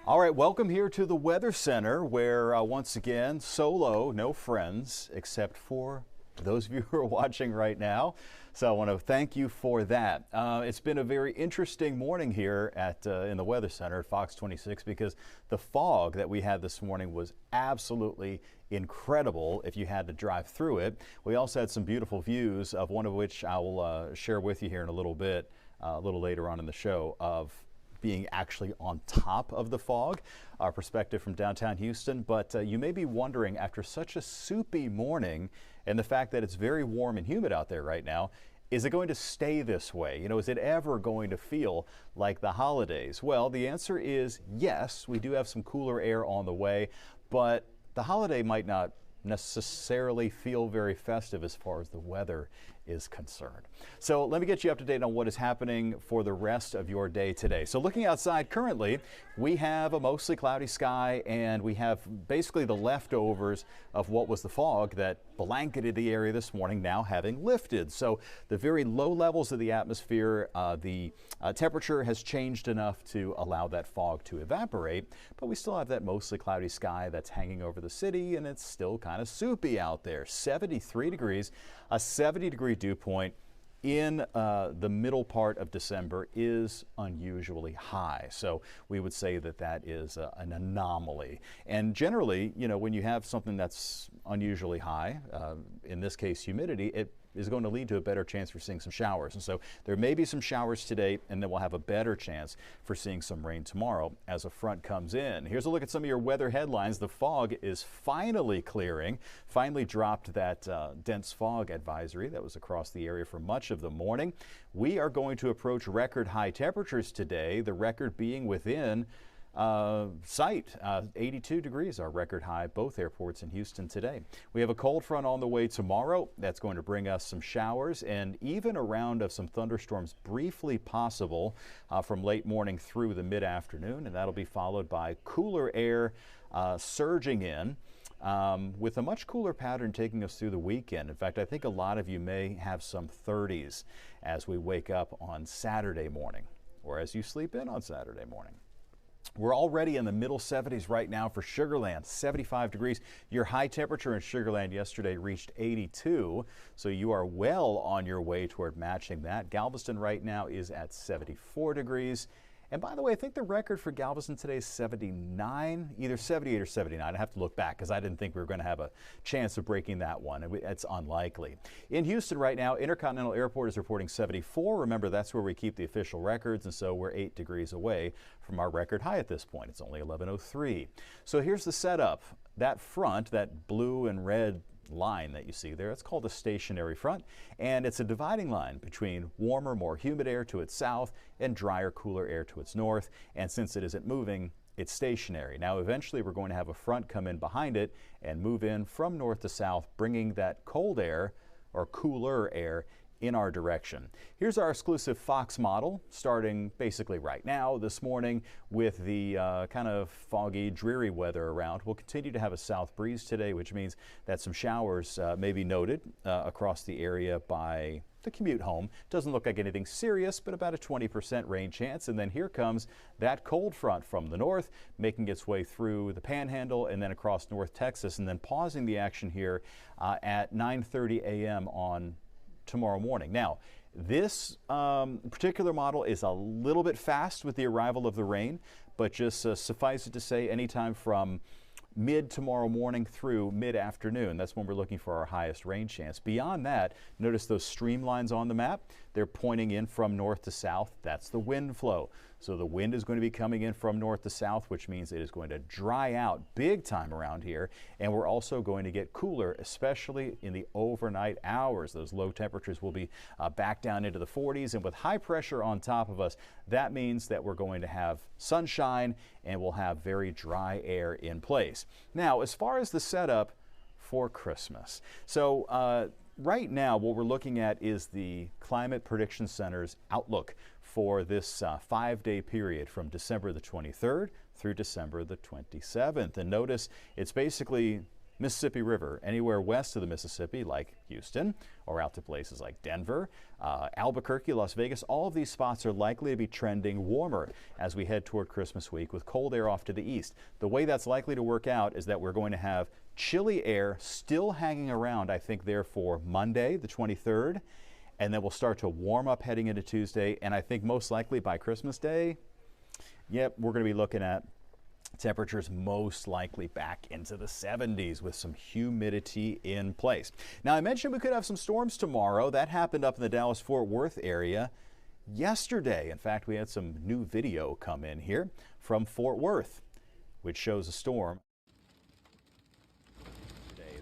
All right, welcome here to the Weather Center where once again, solo, no friends, except for those of you who are watching right now. So I want to thank you for that. It's been a very interesting morning here in the Weather Center at Fox 26 because the fog that we had this morning was absolutely incredible if you had to drive through it. We also had some beautiful views, of one of which I will share with you here in a little bit, a little later on in the show, of being actually on top of the fog, our perspective from downtown Houston. But you may be wondering, after such a soupy morning and the fact that it's very warm and humid out there right now, is it going to stay this way? You know, is it ever going to feel like the holidays? Well, the answer is yes. We do have some cooler air on the way, but the holiday might not necessarily feel very festive as far as the weather is concerned. So let me get you up to date on what is happening for the rest of your day today. So looking outside currently, we have a mostly cloudy sky, and we have basically the leftovers of what was the fog that blanketed the area this morning now having lifted. So the very low levels of the atmosphere, the temperature has changed enough to allow that fog to evaporate, but we still have that mostly cloudy sky that's hanging over the city, and it's still kind of soupy out there. 73 degrees, a 70-degree dew point in the middle part of December is unusually high. So we would say that that is an anomaly. And generally, you know, when you have something that's unusually high, in this case humidity, it is going to lead to a better chance for seeing some showers. And so there may be some showers today, and then we'll have a better chance for seeing some rain tomorrow as a front comes in. Here's a look at some of your weather headlines. The fog is finally clearing, finally dropped that dense fog advisory that was across the area for much of the morning. We are going to approach record high temperatures today, the record being within sight. 82 degrees, our record high, both airports in Houston today. We have a cold front on the way tomorrow. That's going to bring us some showers and even a round of some thunderstorms briefly possible from late morning through the mid-afternoon, and that'll be followed by cooler air surging in. With a much cooler pattern taking us through the weekend. In fact, I think a lot of you may have some 30s as we wake up on Saturday morning or as you sleep in on Saturday morning. We're already in the middle 70s right now for Sugar Land, 75 degrees. Your high temperature in Sugar Land yesterday reached 82, so you are well on your way toward matching that. Galveston right now is at 74 degrees. And by the way, I think the record for Galveston today is 79, either 78 or 79. I have to look back because I didn't think we were going to have a chance of breaking that one. It's unlikely. In Houston right now, Intercontinental Airport is reporting 74. Remember, that's where we keep the official records, and so we're 8 degrees away from our record high at this point. It's only 11:03. So here's the setup. That front, that blue and red line that you see there, it's called a stationary front, and it's a dividing line between warmer, more humid air to its south and drier, cooler air to its north. And since it isn't moving, it's stationary. Now eventually we're going to have a front come in behind it and move in from north to south, bringing that cold air or cooler air in our direction. Here's our exclusive Fox model, starting basically right now this morning with the kind of foggy, dreary weather around. We'll continue to have a south breeze today, which means that some showers may be noted across the area by the commute home. Doesn't look like anything serious, but about a 20% rain chance. And then here comes that cold front from the north, making its way through the Panhandle and then across North Texas, and then pausing the action here at 9:30 a.m. on tomorrow morning. Now, this particular model is a little bit fast with the arrival of the rain, but just suffice it to say anytime from mid tomorrow morning through mid-afternoon. That's when we're looking for our highest rain chance. Beyond that, notice those streamlines on the map. They're pointing in from north to south. That's the wind flow. So the wind is going to be coming in from north to south, which means it is going to dry out big time around here. And we're also going to get cooler, especially in the overnight hours. Those low temperatures will be back down into the 40s. And with high pressure on top of us, that means that we're going to have sunshine and we'll have very dry air in place. Now, as far as the setup for Christmas. So right now, what we're looking at is the Climate Prediction Center's outlook for this 5-day period from December the 23rd through December the 27th. And notice it's basically Mississippi River, anywhere west of the Mississippi, like Houston, or out to places like Denver, Albuquerque, Las Vegas, all of these spots are likely to be trending warmer as we head toward Christmas week with cold air off to the east. The way that's likely to work out is that we're going to have chilly air still hanging around, I think, there for Monday, the 23rd, and then we'll start to warm up heading into Tuesday, and I think most likely by Christmas Day, yep, we're going to be looking at temperatures most likely back into the 70s with some humidity in place. Now, I mentioned we could have some storms tomorrow. That happened up in the Dallas-Fort Worth area yesterday. In fact, we had some new video come in here from Fort Worth, which shows a storm.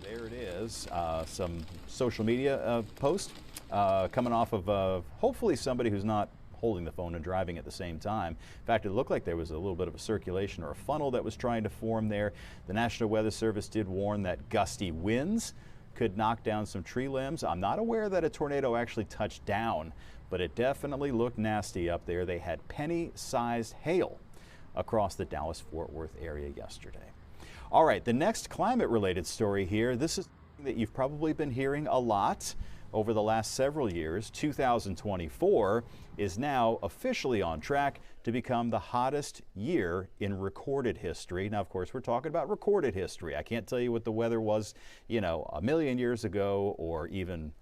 There it is, some social media post coming off of hopefully somebody who's not holding the phone and driving at the same time. In fact, it looked like there was a little bit of a circulation or a funnel that was trying to form there. The National Weather Service did warn that gusty winds could knock down some tree limbs. I'm not aware that a tornado actually touched down, but it definitely looked nasty up there. They had penny-sized hail across the Dallas-Fort Worth area yesterday. All right, the next climate-related story here, this is something that you've probably been hearing a lot over the last several years. 2024 is now officially on track to become the hottest year in recorded history. Now, of course, we're talking about recorded history. I can't tell you what the weather was, you know, a million years ago or even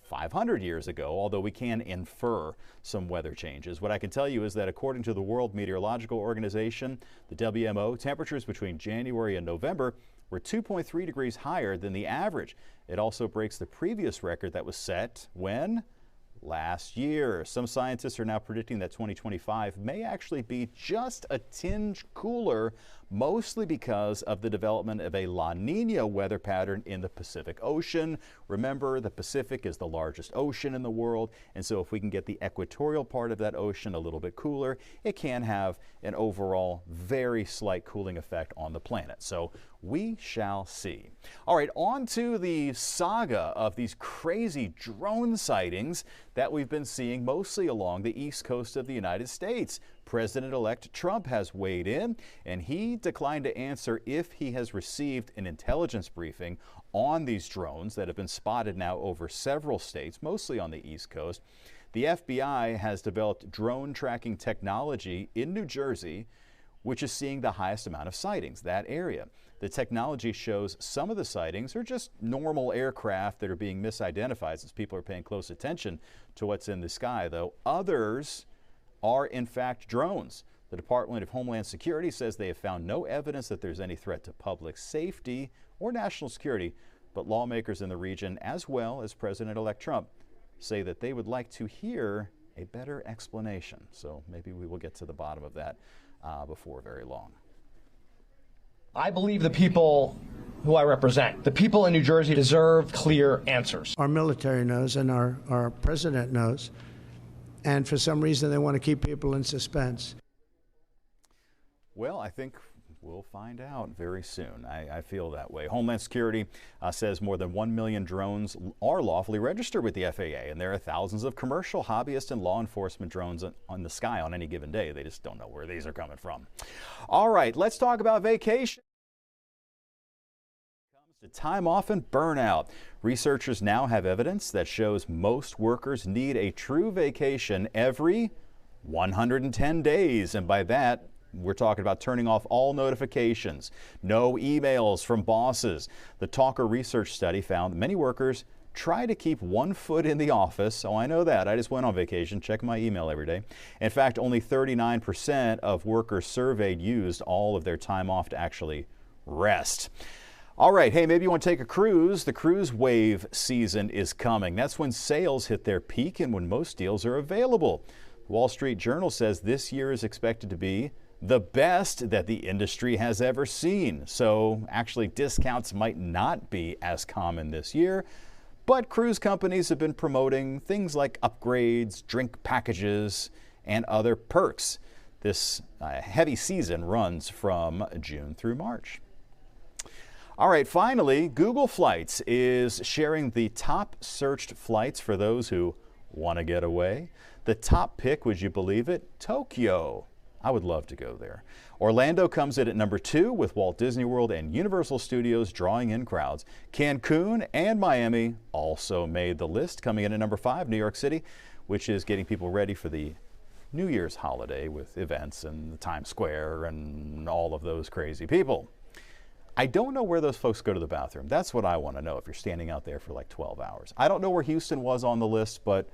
500 years ago, although we can infer some weather changes. What I can tell you is that according to the World Meteorological Organization, the WMO, temperatures between January and November were 2.3 degrees higher than the average. It also breaks the previous record that was set when? Last year. Some scientists are now predicting that 2025 may actually be just a tinge cooler, mostly because of the development of a La Nina weather pattern in the Pacific Ocean. Remember, the Pacific is the largest ocean in the world, and so if we can get the equatorial part of that ocean a little bit cooler, it can have an overall very slight cooling effect on the planet. So we shall see. All right, on to the saga of these crazy drone sightings that we've been seeing mostly along the east coast of the United States. President-elect Trump has weighed in, and he declined to answer if he has received an intelligence briefing on these drones that have been spotted now over several states, mostly on the East Coast. The FBI has developed drone tracking technology in New Jersey, which is seeing the highest amount of sightings, that area. The technology shows some of the sightings are just normal aircraft that are being misidentified since people are paying close attention to what's in the sky, though others are in fact drones. The Department of Homeland Security says they have found no evidence that there's any threat to public safety or national security, but lawmakers in the region, as well as President-elect Trump, say that they would like to hear a better explanation. So maybe we will get to the bottom of that before very long. I believe the people who I represent, the people in New Jersey, deserve clear answers. Our military knows and our president knows, and for some reason they want to keep people in suspense. Well, I think we'll find out very soon. I feel that way. Homeland Security says more than 1 million drones are lawfully registered with the FAA, and there are thousands of commercial, hobbyist, and law enforcement drones on the sky on any given day. They just don't know where these are coming from. All right, let's talk about vacation. When it comes to time off and burnout, researchers now have evidence that shows most workers need a true vacation every 110 days, and by that, we're talking about turning off all notifications, no emails from bosses. The Talker research study found that many workers try to keep one foot in the office. Oh, I know that. I just went on vacation, check my email every day. In fact, only 39% of workers surveyed used all of their time off to actually rest. All right, hey, maybe you want to take a cruise. The cruise wave season is coming. That's when sales hit their peak and when most deals are available. The Wall Street Journal says this year is expected to be the best that the industry has ever seen. So actually discounts might not be as common this year, but cruise companies have been promoting things like upgrades, drink packages, and other perks. This heavy season runs from June through March. All right, finally, Google Flights is sharing the top searched flights for those who want to get away. The top pick, would you believe it? Tokyo. I would love to go there. Orlando comes in at number 2 with Walt Disney World and Universal Studios drawing in crowds. Cancun and Miami also made the list. Coming in at number 5, New York City, which is getting people ready for the New Year's holiday with events and Times Square and all of those crazy people. I don't know where those folks go to the bathroom. That's what I want to know if you're standing out there for like 12 hours. I don't know where Houston was on the list, but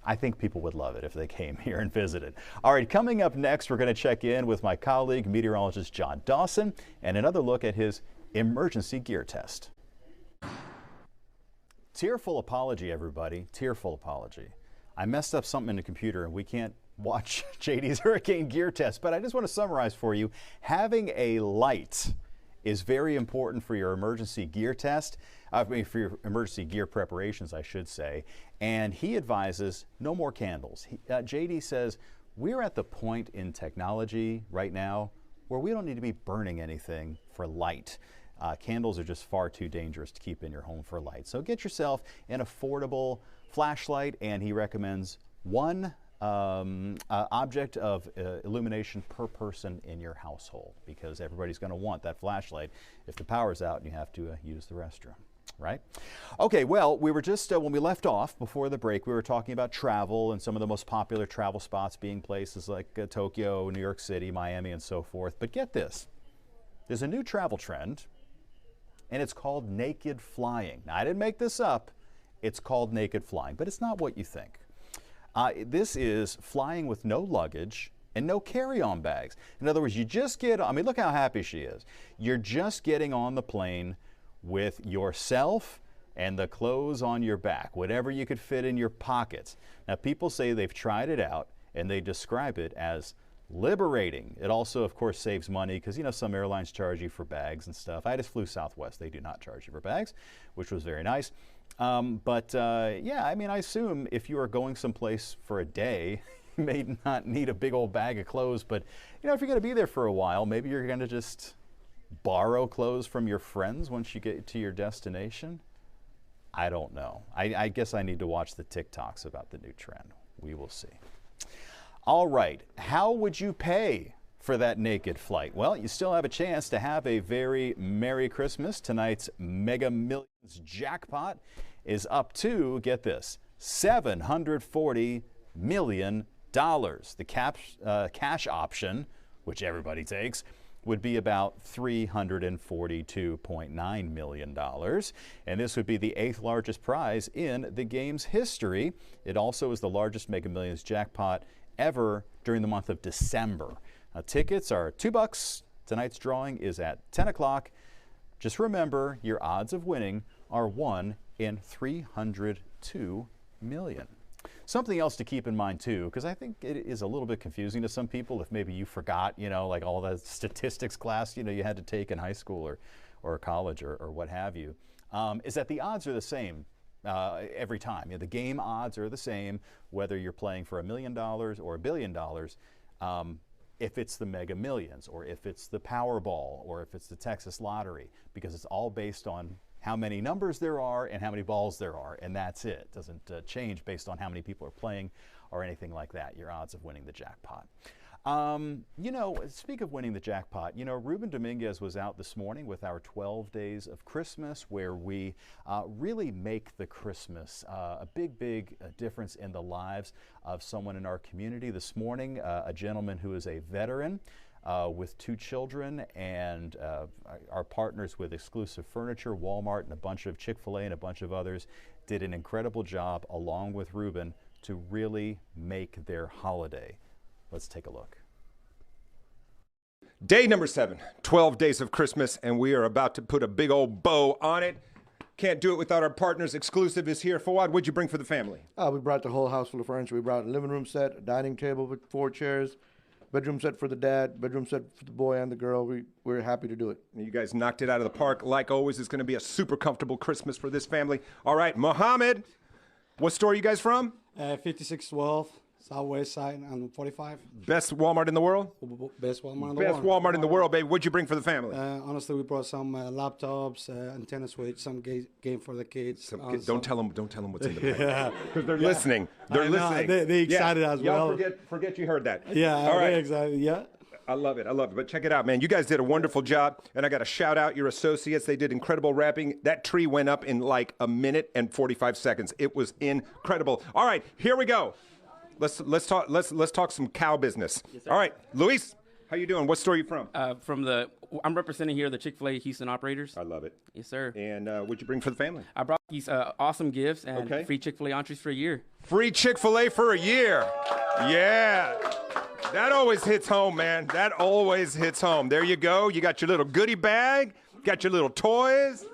I think people would love it if they came here and visited. All right, coming up next, we're going to check in with my colleague, meteorologist John Dawson, and another look at his emergency gear test. Tearful apology, everybody. Tearful apology. I messed up something in the computer and we can't watch JD's hurricane gear test, but I just want to summarize for you. Having a light is very important for your emergency gear test. For your emergency gear preparations, I should say. And he advises no more candles. JD says we're at the point in technology right now where we don't need to be burning anything for light. Candles are just far too dangerous to keep in your home for light. So get yourself an affordable flashlight, and he recommends one object of illumination per person in your household, because everybody's going to want that flashlight if the power's out and you have to use the restroom. Right? Okay, well, we were just, when we left off before the break, we were talking about travel and some of the most popular travel spots being places like Tokyo, New York City, Miami, and so forth. But get this, there's a new travel trend, and it's called naked flying. Now, I didn't make this up. It's called naked flying, but it's not what you think. This is flying with no luggage and no carry-on bags. In other words, you just get, I mean, look how happy she is. You're just getting on the plane with yourself and the clothes on your back, whatever you could fit in your pockets. Now, people say they've tried it out and they describe it as liberating. It also, of course, saves money because, you know, some airlines charge you for bags and stuff. I just flew Southwest. They do not charge you for bags, which was very nice. Yeah, I mean, I assume if you are going someplace for a day, you may not need a big old bag of clothes, but, you know, if you're going to be there for a while, maybe you're going to just borrow clothes from your friends once you get to your destination. I don't know. I guess I need to watch the TikToks about the new trend. We will see. All right, how would you pay for that naked flight? Well, you still have a chance to have a very Merry Christmas. Tonight's Mega Millions jackpot is up to, get this, $740 million. The cash option, which everybody takes, would be about $342.9 million. And this would be the 8th largest prize in the game's history. It also is the largest Mega Millions jackpot ever during the month of December. Tickets are $2. Tonight's drawing is at 10 o'clock. Just remember, your odds of winning are 1 in 302 million. Something else to keep in mind too, because I think it is a little bit confusing to some people if maybe you forgot, you know, like all the statistics class, you know, you had to take in high school or college or what have you, is that the odds are the same every time. You know, the game odds are the same whether you're playing for $1 million or $1 billion. If it's the Mega Millions, or if it's the Powerball, or if it's the Texas Lottery, because it's all based on how many numbers there are and how many balls there are, and that's it. It doesn't change based on how many people are playing or anything like that, your odds of winning the jackpot. You know, speak of winning the jackpot, you know, Ruben Dominguez was out this morning with our 12 Days of Christmas, where we really make the Christmas a big difference in the lives of someone in our community. This morning, a gentleman who is a veteran with 2 children, and our partners with Exclusive Furniture, Walmart, and a bunch of Chick-fil-A and a bunch of others did an incredible job along with Ruben to really make their holiday. Let's take a look. Day number 7, 12 Days of Christmas, and we are about to put a big old bow on it. Can't do it without our partners. Exclusive is here. Fawad, what'd you bring for the family? We brought the whole house full of furniture. We brought a living room set, a dining table with 4 chairs, bedroom set for the dad, bedroom set for the boy and the girl. We're happy to do it. You guys knocked it out of the park. Like always, it's going to be a super comfortable Christmas for this family. All right, Mohammed, what store are you guys from? 5612 Southwest side on 45. Best Walmart in the world? Best Walmart in the Best world. Walmart in the world, baby. What'd you bring for the family? Honestly, we brought some laptops, antenna switch, some game for the kids. Don't tell them what's in the bag. Because they're listening. They're listening. They excited as well. Y'all forget you heard that. Yeah, all right. Excited. Yeah. I love it. But check it out, man. You guys did a wonderful job, and I got to shout out your associates. They did incredible wrapping. That tree went up in like a minute and 45 seconds. It was incredible. All right, here we go. Let's talk some cow business. Yes, sir. All right, Luis, how you doing? What store are you from? I'm representing here the Chick-fil-A Houston operators. I love it. Yes, sir. And what'd you bring for the family? I brought these awesome gifts and free Chick-fil-A entrees for a year. Free Chick-fil-A for a year. Yeah. That always hits home, man. That always hits home. There you go. You got your little goodie bag, got your little toys,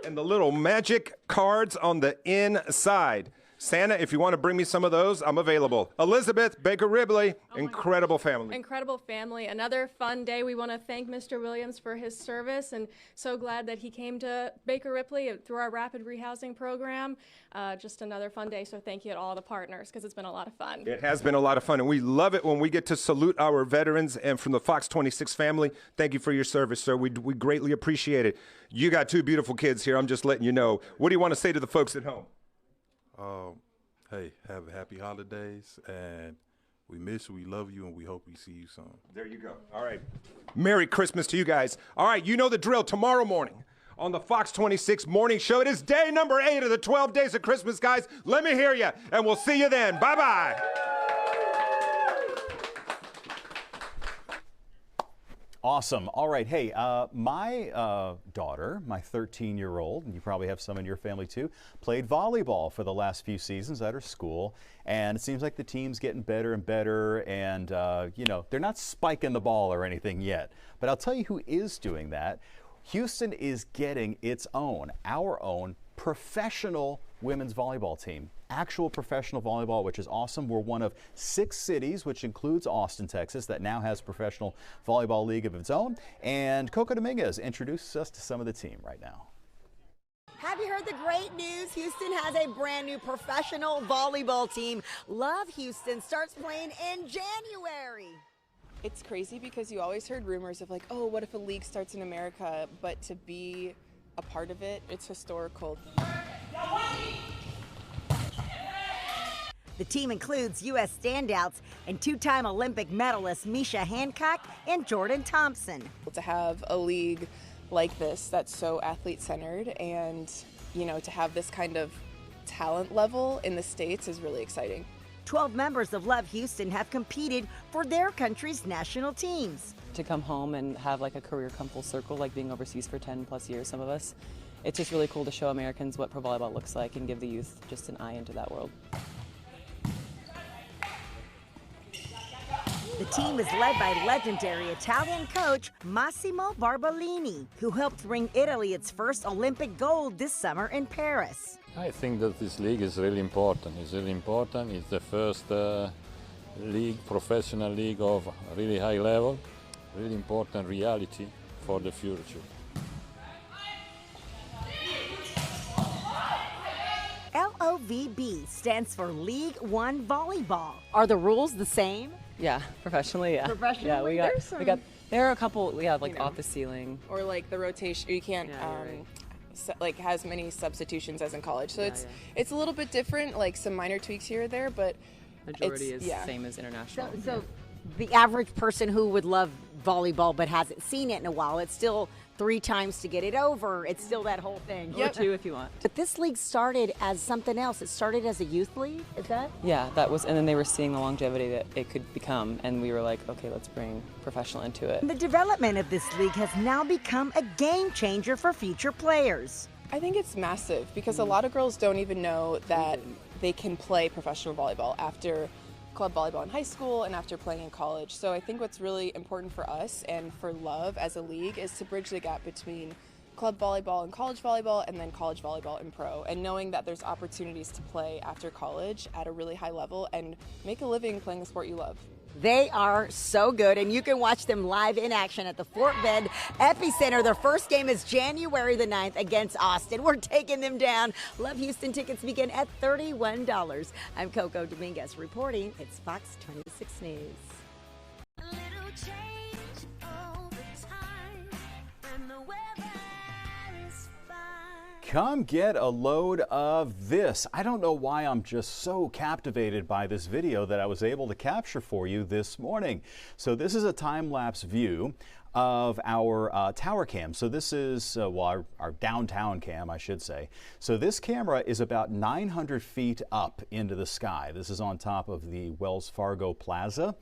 and the little magic cards on the inside. Santa, if you want to bring me some of those, I'm available. Elizabeth Baker Ribley, incredible family. Incredible family. Another fun day. We want to thank Mr. Williams for his service, and so glad that he came to Baker Ripley through our rapid rehousing program. Just another fun day, so thank you to all the partners, because it's been a lot of fun. It has been a lot of fun, and we love it when we get to salute our veterans. And from the Fox 26 family, thank you for your service, sir. We greatly appreciate it. You got two beautiful kids here. I'm just letting you know. What do you want to say to the folks at home? Hey, have happy holidays, and we miss you, we love you, and we hope we see you soon. There you go. All right. Merry Christmas to you guys. All right, you know the drill. Tomorrow morning on the Fox 26 Morning Show, it is day number 8 of the 12 days of Christmas, guys. Let me hear you, and we'll see you then. Bye-bye. Awesome. All right. Hey, my daughter, my 13-year-old, and you probably have some in your family too, played volleyball for the last few seasons at her school. And it seems like the team's getting better and better. And, they're not spiking the ball or anything yet. But I'll tell you who is doing that. Houston is getting our own professional women's volleyball team. Actual professional volleyball, which is awesome. We're one of 6 cities, which includes Austin, Texas, that now has a professional volleyball league of its own. And Coco Dominguez introduces us to some of the team right now. Have you heard the great news? Houston has a brand new professional volleyball team. Love Houston starts playing in January. It's crazy because you always heard rumors of like, oh, what if a league starts in America? But to be a part of it, it's historical. The team includes U.S. standouts and 2-time Olympic medalists Misha Hancock and Jordan Thompson. To have a league like this that's so athlete-centered and, to have this kind of talent level in the States is really exciting. 12 members of Love Houston have competed for their country's national teams. To come home and have like a career come full circle, like being overseas for 10 plus years, some of us, it's just really cool to show Americans what pro volleyball looks like and give the youth just an eye into that world. The team is led by legendary Italian coach Massimo Barbolini, who helped bring Italy its first Olympic gold this summer in Paris. I think that this league is really important. It's really important. It's the first professional league of really high level, really important reality for the future. LOVB stands for League One Volleyball. Are the rules the same? Yeah, professionally, yeah. Professionally, Yeah, there are a couple, we have like off the ceiling. Or like the rotation, you can't like has many substitutions as in college. So it's a little bit different, like some minor tweaks here or there, but majority is the same as international. So the average person who would love volleyball but hasn't seen it in a while, it's still 3 times to get it over. It's still that whole thing. Or 2 if you want. But this league started as something else. It started as a youth league, is that? Yeah, that was, and then they were seeing the longevity that it could become, and we were like, okay, let's bring professional into it. The development of this league has now become a game changer for future players. I think it's massive because a lot of girls don't even know that they can play professional volleyball after club volleyball in high school and after playing in college. So I think what's really important for us and for Love as a league is to bridge the gap between club volleyball and college volleyball and then college volleyball and pro, and knowing that there's opportunities to play after college at a really high level and make a living playing the sport you love. They are so good, and you can watch them live in action at the Fort Bend Epicenter. Their first game is January the 9th against Austin. We're taking them down. Love Houston tickets begin at $31. I'm Coco Dominguez reporting. It's Fox 26 News. Come get a load of this. I don't know why I'm just so captivated by this video that I was able to capture for you this morning. So this is a time-lapse view of our tower cam. So this is, well, our downtown cam, I should say. So this camera is about 900 feet up into the sky. This is on top of the Wells Fargo Plaza,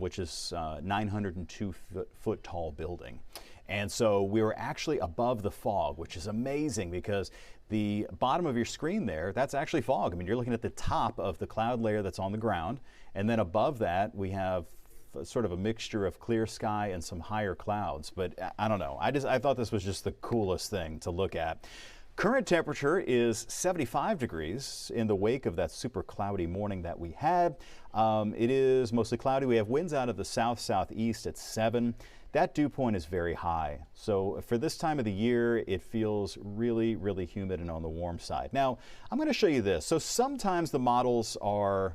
which is 902 foot tall building. And so we were actually above the fog, which is amazing because the bottom of your screen there, that's actually fog. I mean, you're looking at the top of the cloud layer that's on the ground. And then above that, we have sort of a mixture of clear sky and some higher clouds. But I don't know. I thought this was just the coolest thing to look at. Current temperature is 75 degrees in the wake of that super cloudy morning that we had. It is mostly cloudy. We have winds out of the south-southeast at 7. That dew point is very high. So for this time of the year, it feels really, really humid and on the warm side. Now, I'm going to show you this. So sometimes the models are,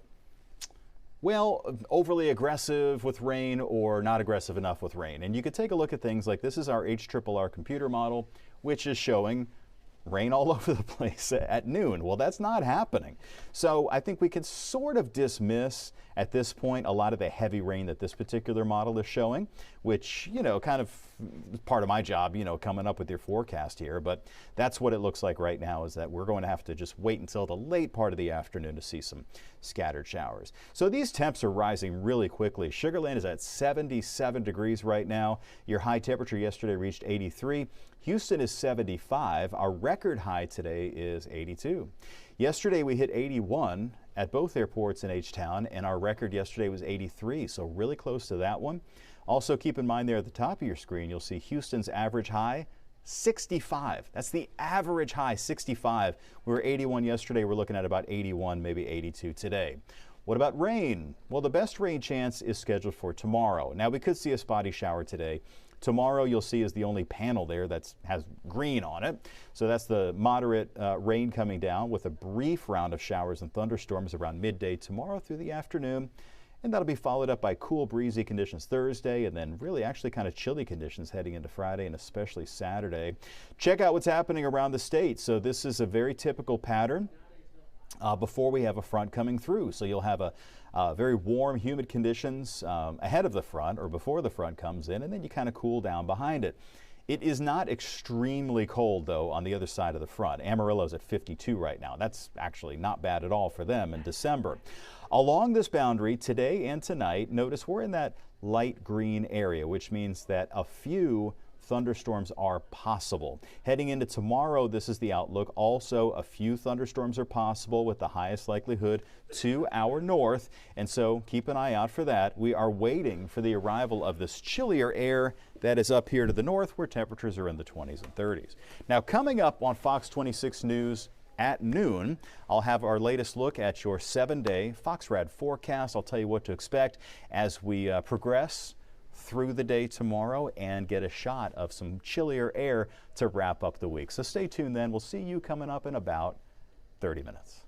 well, overly aggressive with rain or not aggressive enough with rain. And you could take a look at things like this is our HRRR computer model, which is showing rain all over the place at noon. Well, that's not happening. So I think we can sort of dismiss at this point a lot of the heavy rain that this particular model is showing, which, you know, kind of part of my job, you know, coming up with your forecast here. But that's what it looks like right now, is that we're going to have to just wait until the late part of the afternoon to see some scattered showers. So these temps are rising really quickly. Sugar Land is at 77 degrees right now. Your high temperature yesterday reached 83. Houston is 75. Our record high today is 82. Yesterday we hit 81 at both airports in H-Town, and our record yesterday was 83, so really close to that one. Also keep in mind there at the top of your screen, you'll see Houston's average high, 65. That's the average high, 65. We were 81 yesterday. We're looking at about 81, maybe 82 today. What about rain? Well, the best rain chance is scheduled for tomorrow. Now, we could see a spotty shower today. Tomorrow you'll see is the only panel there that has green on it. So that's the moderate rain coming down with a brief round of showers and thunderstorms around midday tomorrow through the afternoon. And that'll be followed up by cool, breezy conditions Thursday, and then really actually kind of chilly conditions heading into Friday and especially Saturday. Check out what's happening around the state. So this is a very typical pattern before we have a front coming through. So you'll have a very warm, humid conditions ahead of the front or before the front comes in, and then you kind of cool down behind it. It is not extremely cold, though, on the other side of the front. Amarillo's at 52 right now. That's actually not bad at all for them in December. Along this boundary, today and tonight, notice we're in that light green area, which means that a few thunderstorms are possible. Heading into tomorrow, this is the outlook. Also, a few thunderstorms are possible with the highest likelihood to our north, and so keep an eye out for that. We are waiting for the arrival of this chillier air that is up here to the north, where temperatures are in the 20s and 30s. Now, coming up on Fox 26 News at noon, I'll have our latest look at your 7-day FoxRad forecast. I'll tell you what to expect as we progress through the day tomorrow and get a shot of some chillier air to wrap up the week. So stay tuned then. We'll see you coming up in about 30 minutes.